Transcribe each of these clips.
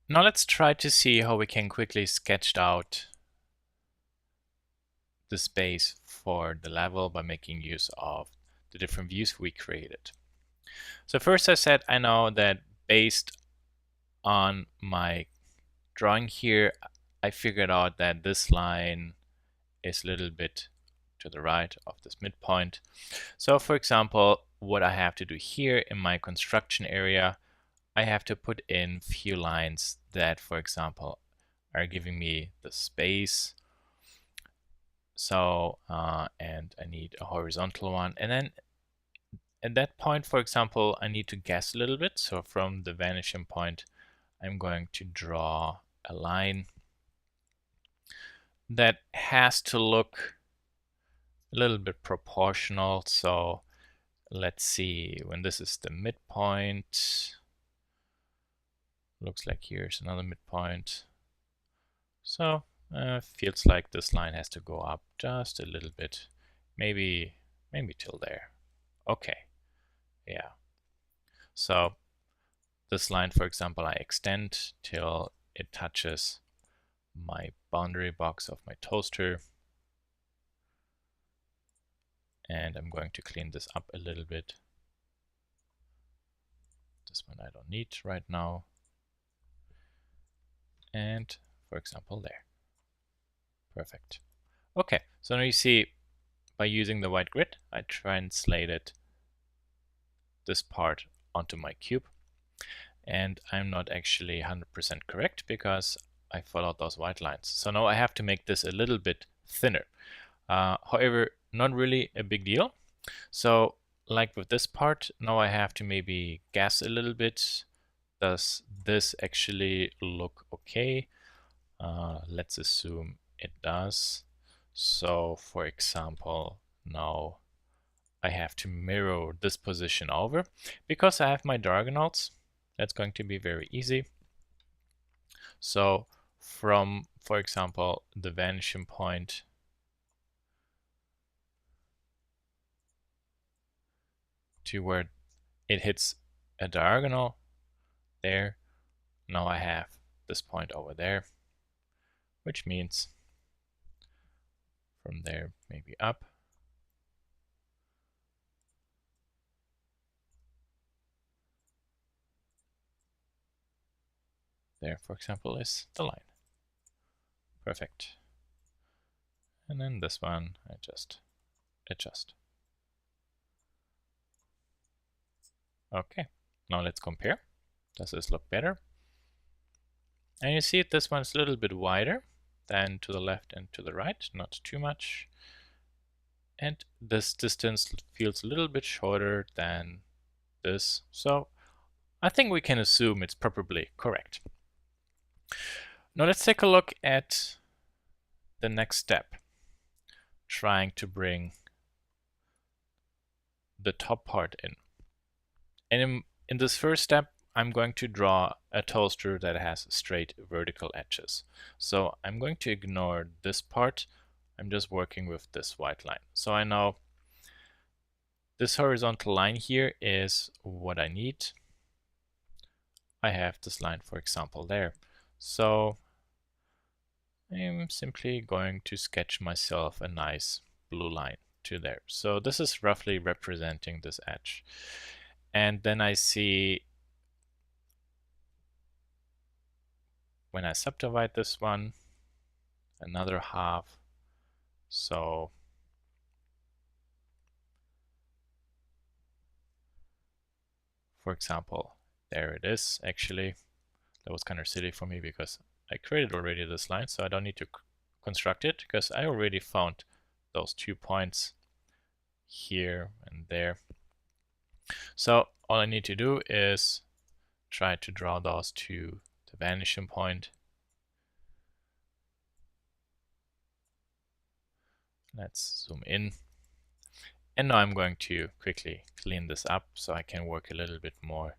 Now let's try to see how we can quickly sketch out the space for the level by making use of the different views we created. So first I said I know that based on my drawing here, I figured out that this line is a little bit to the right of this midpoint. So for example, what I have to do here in my construction area, I have to put in few lines that, for example, are giving me the space. So, and I need a horizontal one. And then at that point, for example, I need to guess a little bit. So from the vanishing point, I'm going to draw a line that has to look a little bit proportional. So let's see, when this is the midpoint, looks like here's another midpoint. So feels like this line has to go up just a little bit, maybe till there. Okay, yeah. So this line, for example, I extend till it touches my boundary box of my toaster. And I'm going to clean this up a little bit. This one I don't need right now. And for example, there. Perfect. Okay, so now you see by using the white grid, I translated this part onto my cube. And I'm not actually 100% correct because I followed those white lines. So now I have to make this a little bit thinner. However, not really a big deal. So like with this part, now I have to maybe guess a little bit. Does this actually look okay? Let's assume it does. So for example, now I have to mirror this position over. Because I have my diagonals, that's going to be very easy. So from, for example, the vanishing point to where it hits a diagonal there, now I have this point over there, which means from there maybe up. There, for example, is the line. Perfect. And then this one, I just adjust. Okay, now let's compare. Does this look better? And you see this one's a little bit wider than to the left and to the right, not too much. And this distance feels a little bit shorter than this. So I think we can assume it's probably correct. Now let's take a look at the next step, trying to bring the top part in. And in this first step, I'm going to draw a toaster that has straight vertical edges. So I'm going to ignore this part. I'm just working with this white line. So I know this horizontal line here is what I need. I have this line, for example, there. So I'm simply going to sketch myself a nice blue line to there. So this is roughly representing this edge. And then I see when I subdivide this one, another half. So for example, there it is. Actually, that was kind of silly for me because I created already this line, so I don't need to construct it because I already found those 2 points here and there. So all I need to do is try to draw those to the vanishing point. Let's zoom in. And now I'm going to quickly clean this up so I can work a little bit more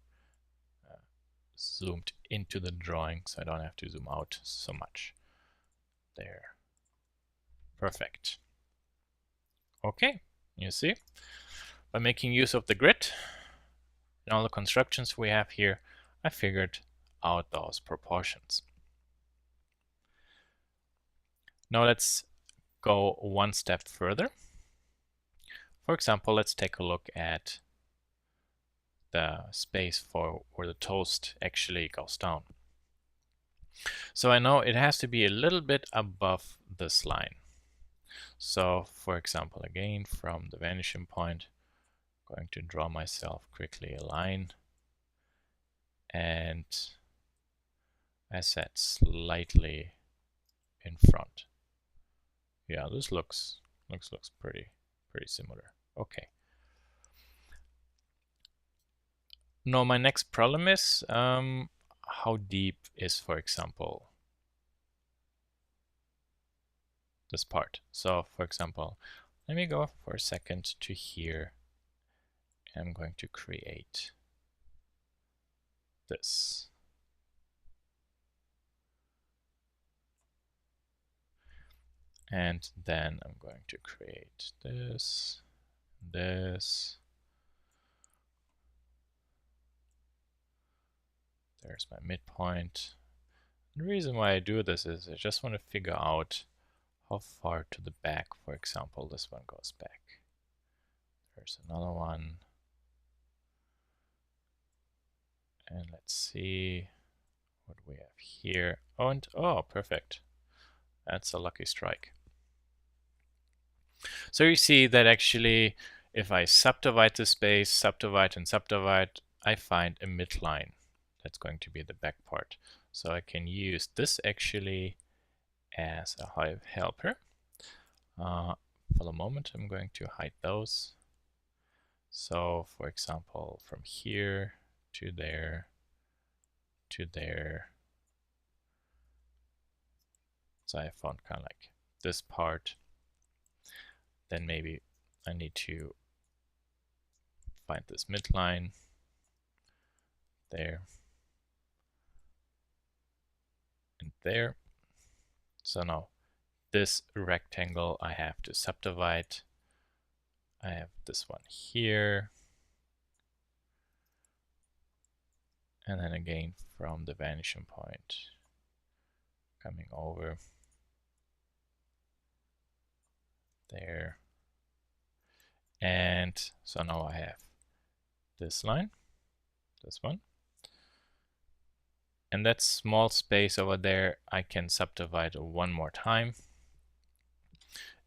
zoomed into the drawing so I don't have to zoom out so much. There. Perfect. Okay, you see, by making use of the grid and all the constructions we have here, I figured out those proportions. Now let's go one step further. For example, let's take a look at the space for where the toast actually goes down. So I know it has to be a little bit above this line. So for example, again, from the vanishing point, I'm going to draw myself quickly a line, and I said slightly in front. Yeah, this looks pretty similar. Okay. Now my next problem is how deep is, for example, this part. So for example, let me go for a second to here. I'm going to create this. And then I'm going to create this, this. There's my midpoint. The reason why I do this is I just want to figure out how far to the back, for example, this one goes back. There's another one. And let's see what we have here. Oh, and oh, perfect. That's a lucky strike. So you see that actually, if I subdivide the space, subdivide and subdivide, I find a midline. That's going to be the back part. So I can use this actually as a Hive helper. For the moment, I'm going to hide those. So for example, from here to there to there. So I found kind of like this part. Then maybe I need to find this midline there and there. So now this rectangle I have to subdivide. I have this one here. And then again from the vanishing point coming over there. And so now I have this line, this one. And that small space over there I can subdivide one more time.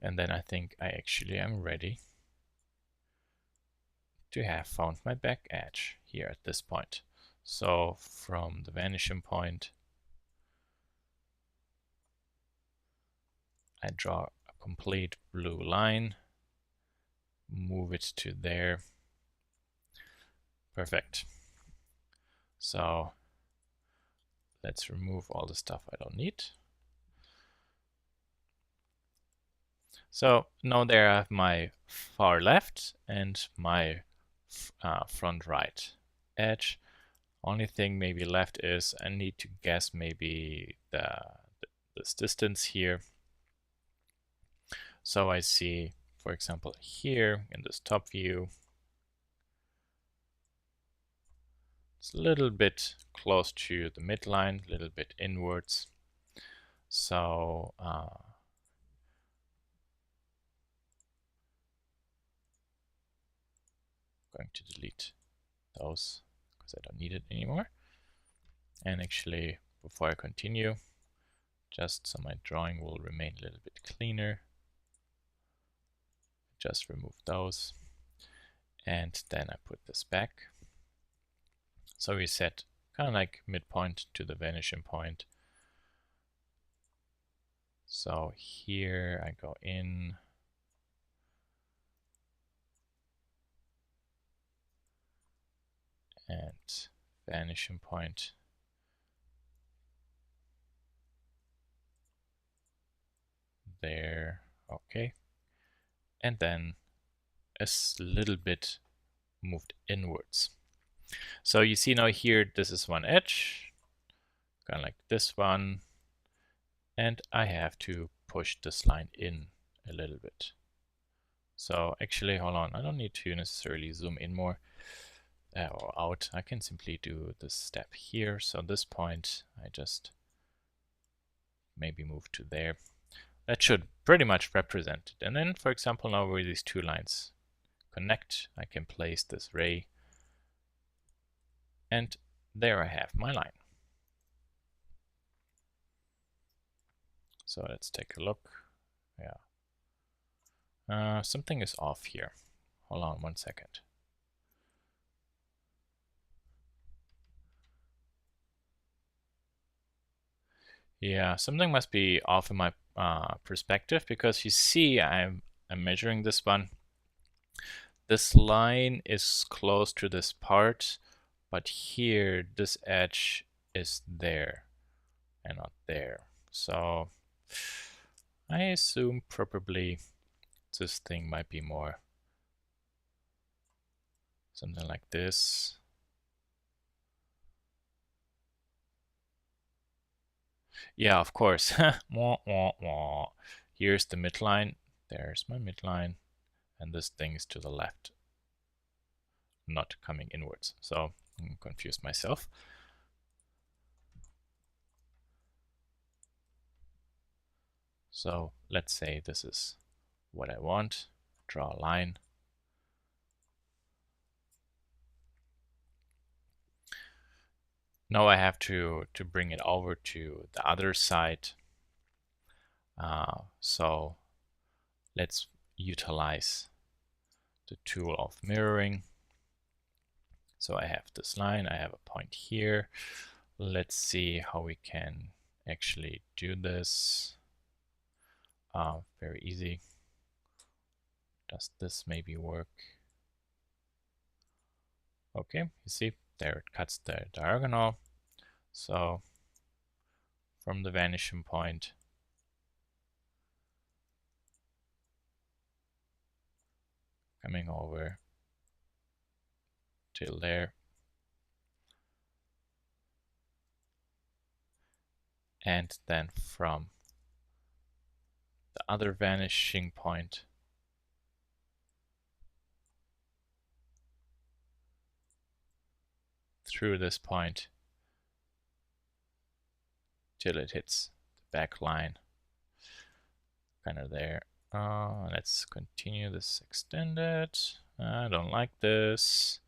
And then I think I actually am ready to have found my back edge here at this point. So from the vanishing point, I draw a complete blue line, move it to there. Perfect. So let's remove all the stuff I don't need. So now there I have my far left and my front right edge. Only thing maybe left is I need to guess maybe this distance here. So I see, for example, here in this top view, it's a little bit close to the midline, a little bit inwards. So going to delete those because I don't need it anymore. And actually, before I continue, just so my drawing will remain a little bit cleaner, just remove those. And then I put this back. So we set kind of like midpoint to the vanishing point. So here I go in. And vanishing point. There, okay. And then a little bit moved inwards. So you see now here, this is one edge, kind of like this one. And I have to push this line in a little bit. So actually, hold on, I don't need to necessarily zoom in more. or out, I can simply do this step here. So this point, I just maybe move to there. That should pretty much represent it. And then, for example, now where these two lines connect, I can place this ray. And there I have my line. So let's take a look. Yeah. Something is off here. Hold on 1 second. Yeah, something must be off in my perspective, because you see I'm measuring this one. This line is close to this part, but here this edge is there and not there. So I assume probably this thing might be more something like this. Yeah, of course. Wah, wah, wah. Here's the midline. There's my midline. And this thing is to the left, not coming inwards. So I'm confused myself. So let's say this is what I want. Draw a line. Now I have to bring it over to the other side. So let's utilize the tool of mirroring. So I have this line, I have a point here. Let's see how we can actually do this. Very easy. Does this maybe work? Okay, you see, there it cuts the diagonal. So from the vanishing point, coming over till there, and then from the other vanishing point through this point till it hits the back line, kind of there. Let's continue this extended. I don't like this.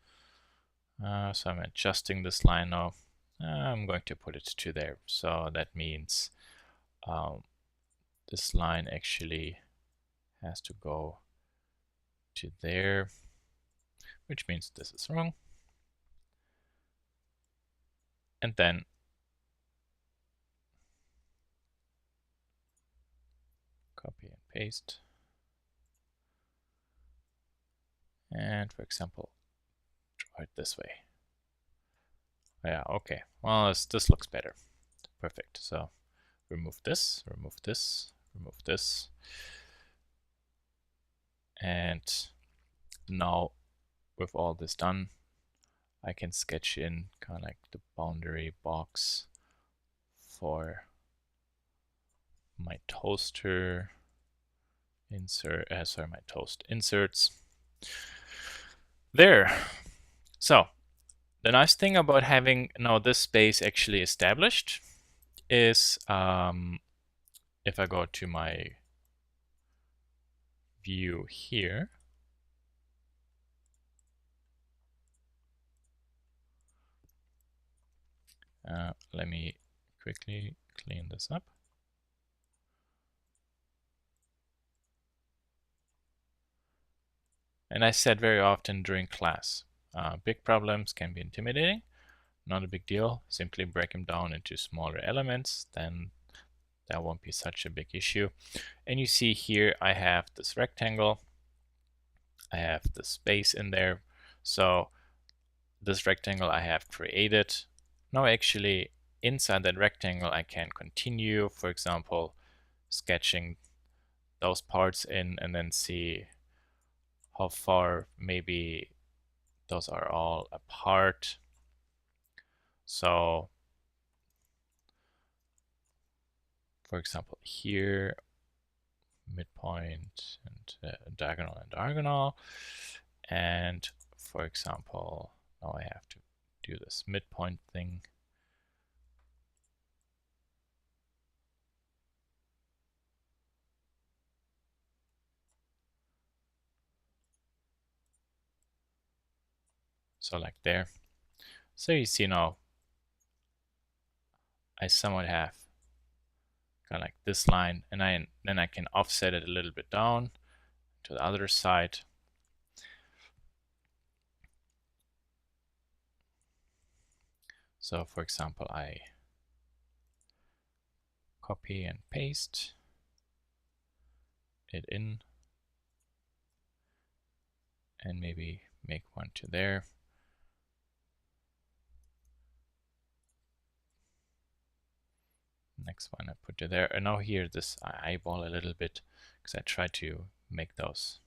So I'm adjusting this line now. I'm going to put it to there. So that means this line actually has to go to there, which means this is wrong. And then copy and paste. And for example, draw it this way. Yeah, okay. Well, this looks better. Perfect. So remove this, remove this, remove this. And now with all this done, I can sketch in kind of like the boundary box for my toaster insert, sorry, my toast inserts. There. So the nice thing about having now this space actually established is if I go to my view here, let me quickly clean this up. And I said very often during class, big problems can be intimidating. Not a big deal. Simply break them down into smaller elements, then that won't be such a big issue. And you see here I have this rectangle. I have the space in there. So this rectangle I have created. Now actually inside that rectangle I can continue, for example, sketching those parts in and then see how far maybe those are all apart. So for example here, midpoint and diagonal and diagonal. And for example, Now I have to do this midpoint thing. So like there. So you see now I somewhat have kind of like this line, and then I can offset it a little bit down to the other side. So for example, I copy and paste it in and maybe make one to there. Next one I put to there. And now here this I eyeball a little bit because I try to make those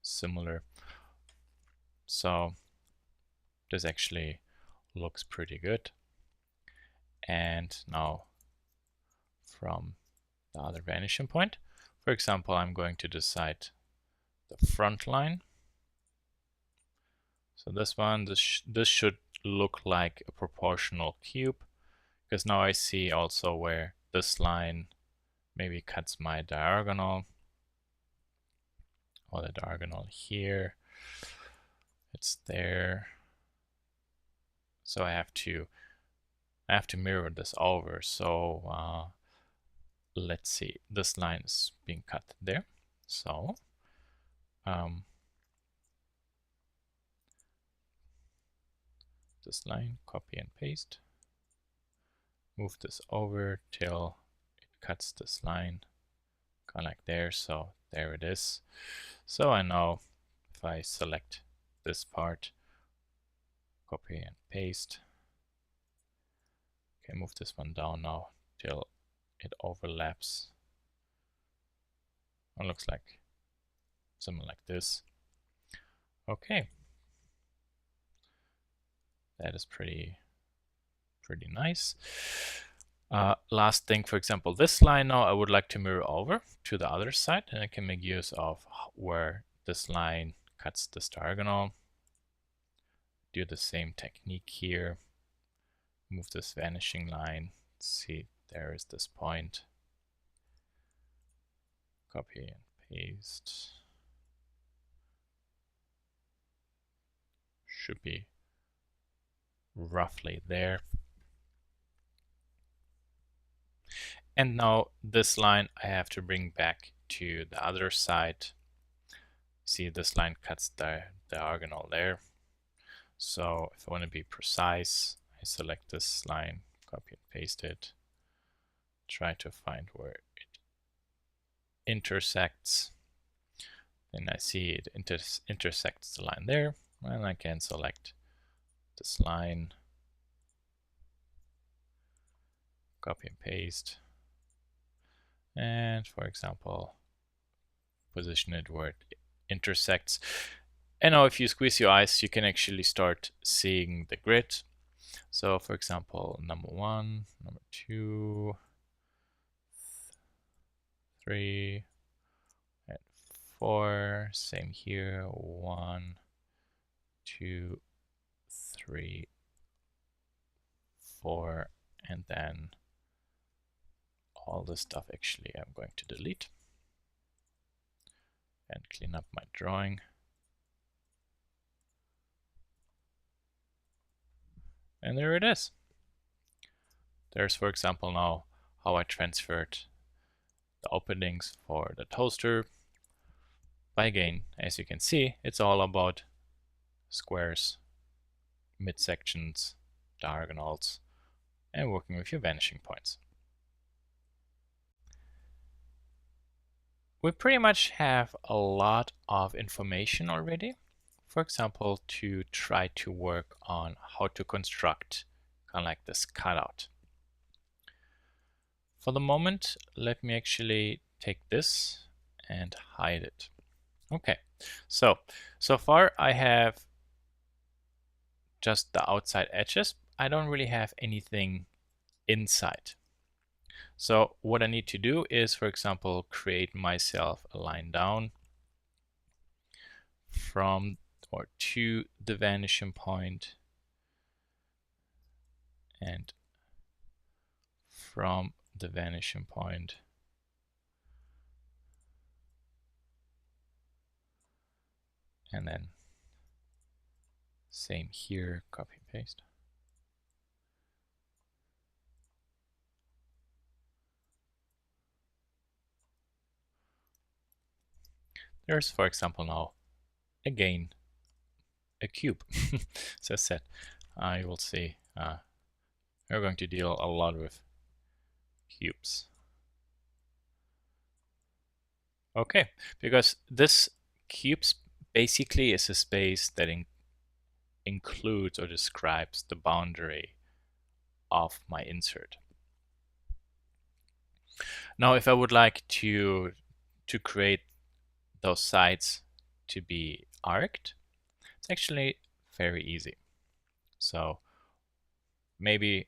similar. So this actually looks pretty good. And now from the other vanishing point, for example, I'm going to decide the front line. So this one, this should look like a proportional cube, because now I see also where this line maybe cuts my diagonal, or the diagonal here. It's there. So I have to mirror this over. So let's see, this line is being cut there. So this line, copy and paste, move this over till it cuts this line, kind of like there. So there it is. So I know if I select this part, copy and paste, okay, move this one down now till it overlaps. It looks like something like this. Okay, that is pretty nice. Last thing, for example, this line now I would like to mirror over to the other side, and I can make use of where this line cuts this diagonal. Do the same technique here. Move this vanishing line. See, there is this point. Copy and paste. Should be roughly there. And now this line I have to bring back to the other side. See, this line cuts the diagonal there. So if I want to be precise, I select this line, copy and paste it, try to find where it intersects. Then I see it intersects the line there, and I can select this line, copy and paste, and for example, position it where it intersects. And now if you squeeze your eyes, you can actually start seeing the grid. So for example, number 1, number 2, 3, and 4, same here, 1, 2, 3, 4, and then all this stuff actually I'm going to delete and clean up my drawing. And there it is. There's, for example, now how I transferred the openings for the toaster. But again, as you can see, it's all about squares, midsections, diagonals, and working with your vanishing points. We pretty much have a lot of information already. For example, to try to work on how to construct kind of like this cutout. For the moment, let me actually take this and hide it. Okay, so far I have just the outside edges. I don't really have anything inside. So what I need to do is, for example, create myself a line down from or to the vanishing point and from the vanishing point and then same here, copy paste. There's, for example, now again a cube. As I said, I will see we're going to deal a lot with cubes. Okay, because this cubes basically is a space that includes or describes the boundary of my insert. Now, if I would like to create those sides to be arced, it's actually very easy. So maybe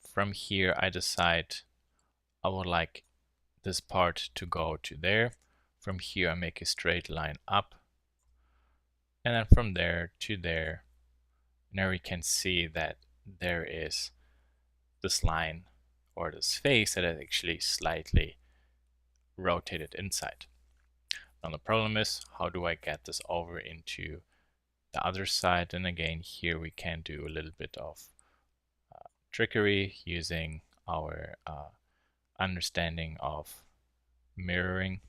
from here I decide I would like this part to go to there. From here I make a straight line up, and then from there to there. Now we can see that there is this line or this face that is actually slightly rotated inside. Now the problem is, how do I get this over into the other side? And again, here we can do a little bit of trickery using our understanding of mirroring.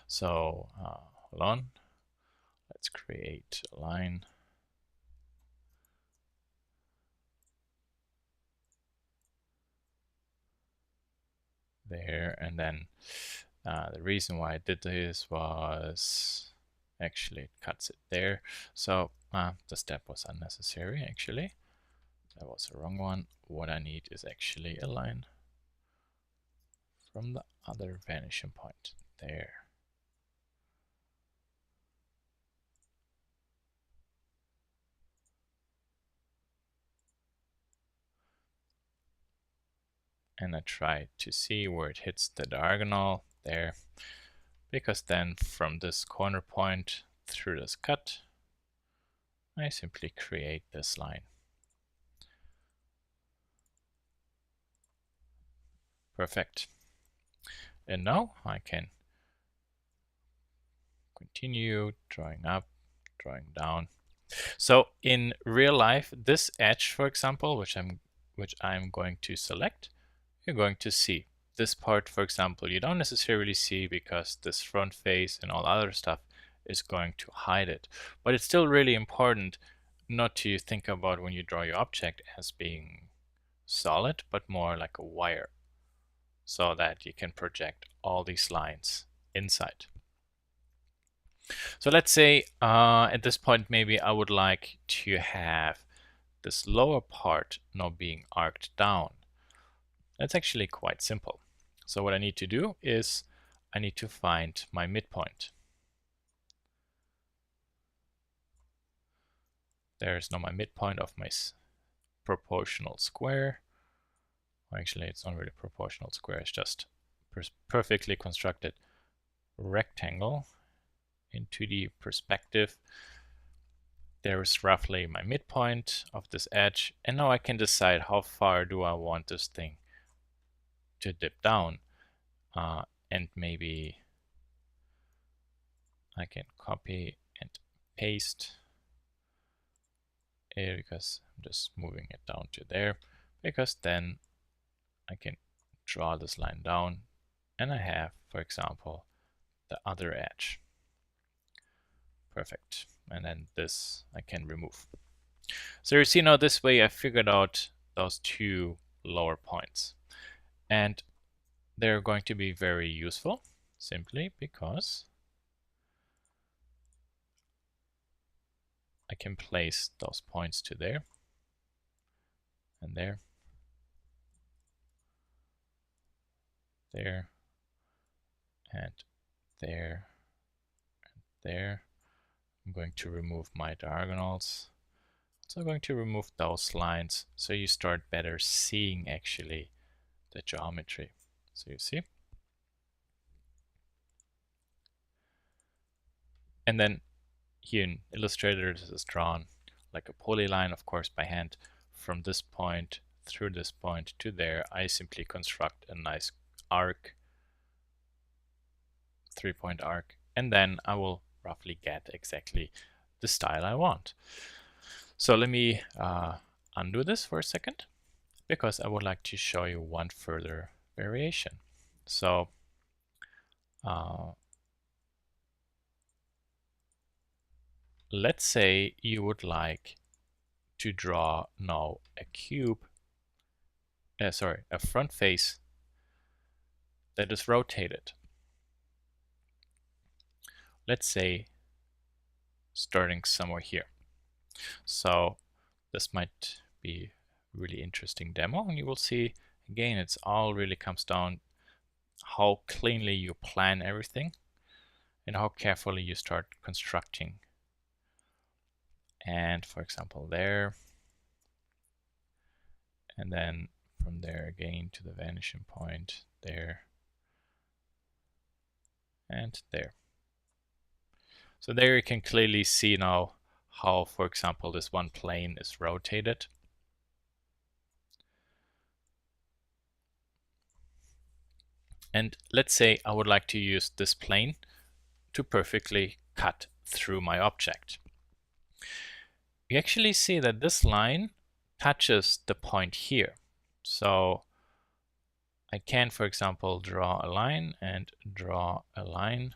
So hold on, let's create a line. There, and then the reason why I did this was actually it cuts it there. So the step was unnecessary actually. That was the wrong one. What I need is actually a line from the other vanishing point there. And I try to see where it hits the diagonal there, because then from this corner point through this cut, I simply create this line. Perfect. And now I can continue drawing up, drawing down. So in real life, this edge, for example, which I'm going to select, you're going to see. This part, for example, you don't necessarily see because this front face and all other stuff is going to hide it. But it's still really important not to think about when you draw your object as being solid, but more like a wire, so that you can project all these lines inside. So let's say at this point, maybe I would like to have this lower part not being arced down. That's actually quite simple. So what I need to do is I need to find my midpoint. There's now my midpoint of my proportional square. Well, actually, it's not really proportional square. It's just perfectly constructed rectangle into the perspective. There is roughly my midpoint of this edge. And now I can decide how far do I want this thing to dip down. And maybe I can copy and paste it, because I'm just moving it down to there, because then I can draw this line down and I have, for example, the other edge. Perfect. And then this I can remove. So you see now this way I figured out those two lower points. And they're going to be very useful simply because I can place those points to there and there, there, and there, and there. I'm going to remove my diagonals. So I'm going to remove those lines so you start better seeing actually the geometry. So you see. And then here in Illustrator, this is drawn like a polyline, of course, by hand from this point through this point to there, I simply construct a nice arc, 3-point arc, and then I will roughly get exactly the style I want. So let me undo this for a second, because I would like to show you one further variation. So let's say you would like to draw now a cube, a front face that is rotated. Let's say starting somewhere here. So this might be a really interesting demo, and you will see again it's all really comes down how cleanly you plan everything and how carefully you start constructing. And for example there, and then from there again to the vanishing point there and there. So there you can clearly see now how, for example, this one plane is rotated. And let's say I would like to use this plane to perfectly cut through my object. You actually see that this line touches the point here. So I can, for example, draw a line and draw a line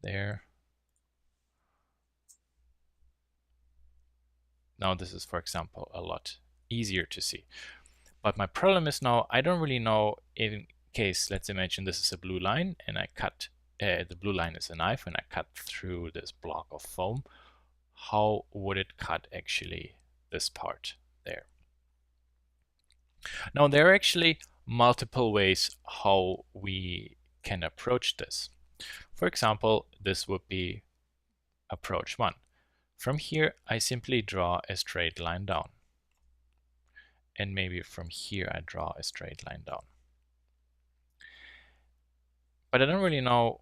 there. Now this is, for example, a lot easier to see. But my problem is now I don't really know, in case, let's imagine this is a blue line and I cut, the blue line is a knife and I cut through this block of foam. How would it cut actually this part there? Now there are actually multiple ways how we can approach this. For example, this would be approach 1. From here I simply draw a straight line down. And maybe from here I draw a straight line down. But I don't really know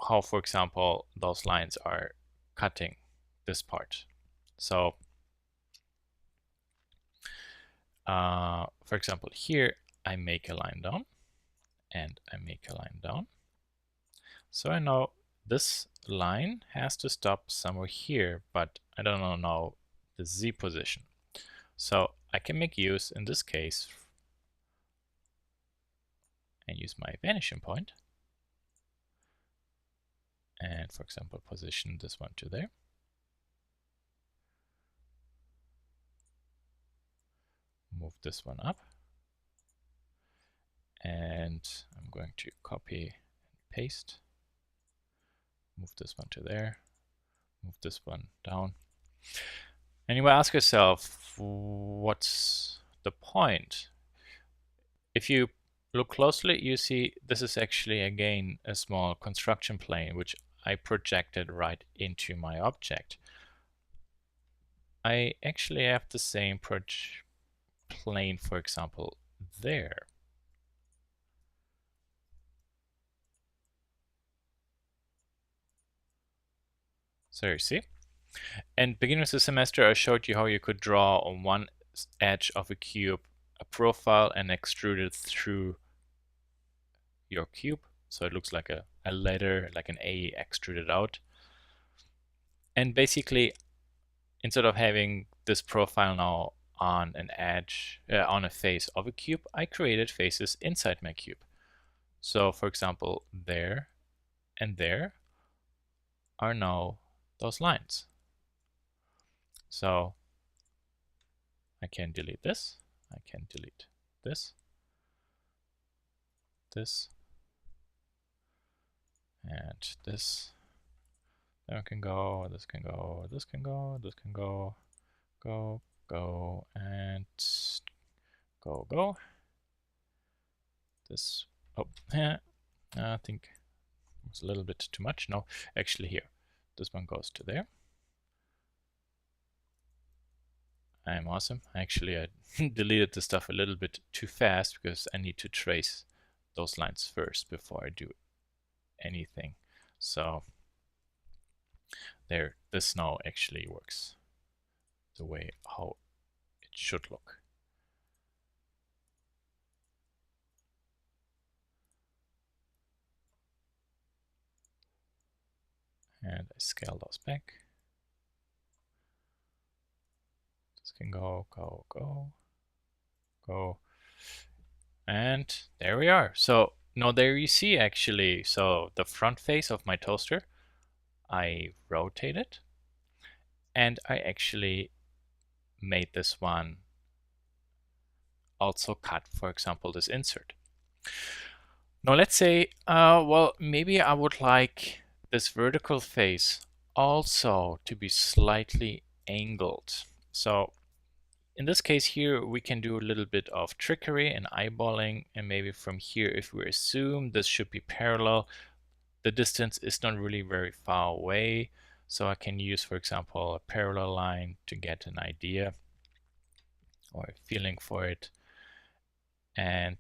how, for example, those lines are cutting this part. So, for example, here I make a line down and I make a line down. So I know this line has to stop somewhere here, but I don't know now the Z position. So I can make use, in this case, and use my vanishing point. And for example, position this one to there. Move this one up. And I'm going to copy and paste. Move this one to there. Move this one down. And you will ask yourself, what's the point? If you look closely, you see this is actually again a small construction plane which I projected right into my object. I actually have the same plane, for example, there. So you see? And beginning of the semester, I showed you how you could draw on one edge of a cube a profile and extrude it through your cube. So it looks like a letter, like an A extruded out. And basically, instead of having this profile now on an edge, on a face of a cube, I created faces inside my cube. So for example, there and there are now those lines. So I can delete this, I can delete this, this, and this. Then I can go, this can go, this can go, this can go, go, go, and go, go. This, oh, yeah, I think it's a little bit too much. No, actually here, this one goes to there. I'm awesome. Actually, I deleted the stuff a little bit too fast because I need to trace those lines first before I do anything. So there, this now actually works the way how it should look. And I scale those back. This can go, go, go, go. And there we are. So now there you see actually, so the front face of my toaster, I rotate it, and I actually made this one also cut, for example, this insert. Now let's say, well, maybe I would like this vertical face also to be slightly angled. So in this case here, we can do a little bit of trickery and eyeballing, and maybe from here, if we assume this should be parallel, the distance is not really very far away. So I can use, for example, a parallel line to get an idea or a feeling for it. And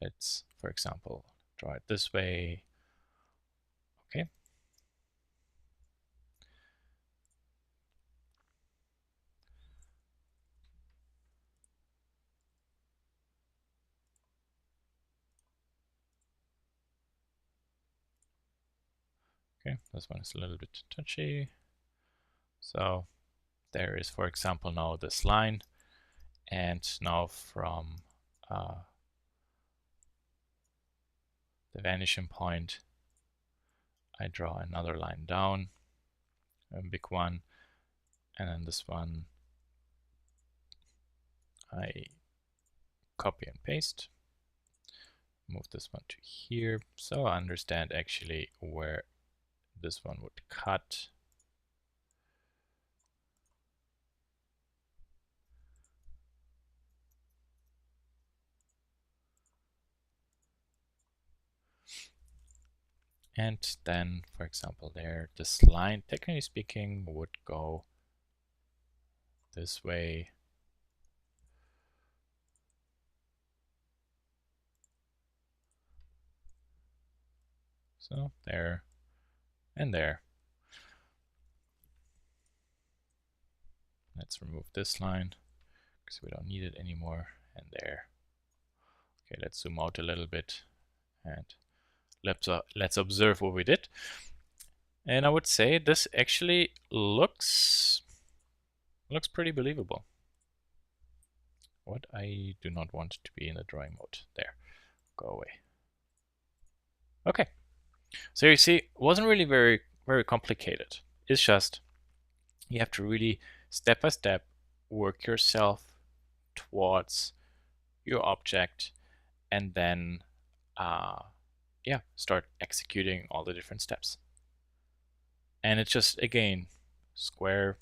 let's, for example, draw it this way. Okay. Okay, this one is a little bit touchy. So there is, for example, now this line. And now from the vanishing point, I draw another line down, a big one, and then this one I copy and paste, move this one to here, so I understand actually where this one would cut. And then, for example, there, this line, technically speaking, would go this way. So there and there. Let's remove this line because we don't need it anymore. And there. Okay, let's zoom out a little bit and let's observe what we did. And I would say this actually looks pretty believable. What I do not want to be in the drawing mode. There, go away. Okay, so you see, it wasn't really very complicated. It's just you have to really step by step work yourself towards your object, and then yeah, start executing all the different steps. And it's just, again, square,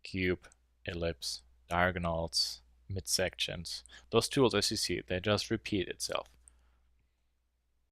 cube, ellipse, diagonals, midsections. Those tools, as you see, they just repeat itself.